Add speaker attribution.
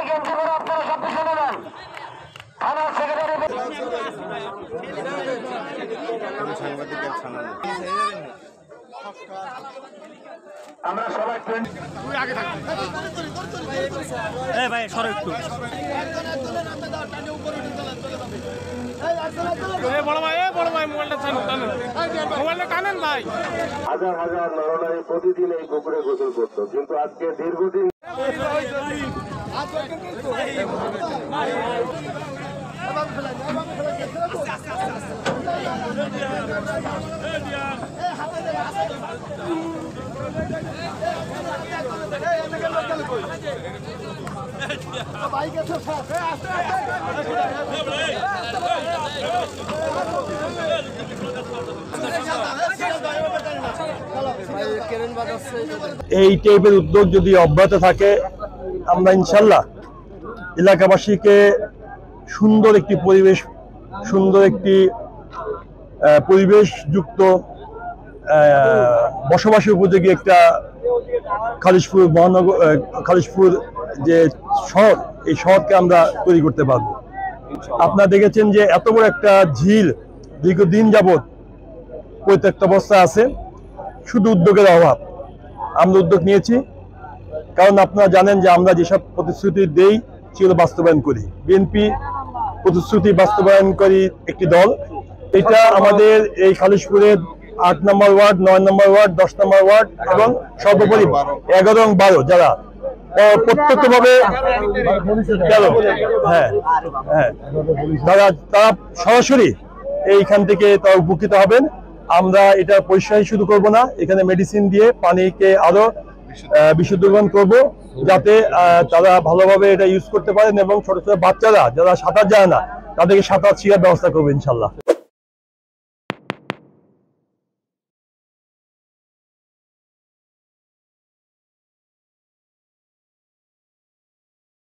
Speaker 1: গেঞ্জি পরে আপনারা সব পিছনে নেন। থানা সেক্রেটারি আমরা সবাই আগে থাকবো।
Speaker 2: ভাই সরো একটু।
Speaker 1: হাজার হাজার নরনারী প্রতিদিন এই পুকুরে গোসল করতো, কিন্তু আজকে দীর্ঘদিন
Speaker 3: এই টাইপের উদ্যোগ যদি অব্যাহত থাকে, আমরা ইনশাল্লাহ এলাকাবাসীকে সুন্দর একটি পরিবেশযুক্ত বসবাসী উপযোগী একটা খালিশপুর যে শহর, এই শহরকে আমরা তৈরি করতে পারবো। আপনারা দেখেছেন যে এত বড় একটা ঝিল দীর্ঘদিন যাবৎ পরিত্যক্ত অবস্থায় আছে, শুধু উদ্যোগের অভাব। আমরা উদ্যোগ নিয়েছি, কারণ আপনারা জানেন যে আমরা যেসব প্রতিশ্রুতি দেই সেগুলো বাস্তবায়ন করি। বিএনপি প্রতিশ্রুতি বাস্তবায়নকারী একটি দল। এটা আমাদের এই খালিশপুরের 8 নম্বর ওয়ার্ড, 9 নম্বর ওয়ার্ড, 10 নম্বর ওয়ার্ড এবং সর্বোপরি 11 এবং 12 যারা প্রত্যক্ষভাবে তারা সরাসরি এইখান থেকে তারা উপকৃত হবেন। আমরা এটা পরিষ্কার শুরু করব না, এখানে মেডিসিন দিয়ে পানিকে আরো বিশুদ্ধকরণ করব, যাতে তারা ভালোভাবে এটা ইউজ করতে পারেন এবং ছোট ছোট বাচ্চারা যারা সাঁতার জানে না তাদেরকে সাঁতার শেখার ব্যবস্থা করবো ইনশাল্লাহ।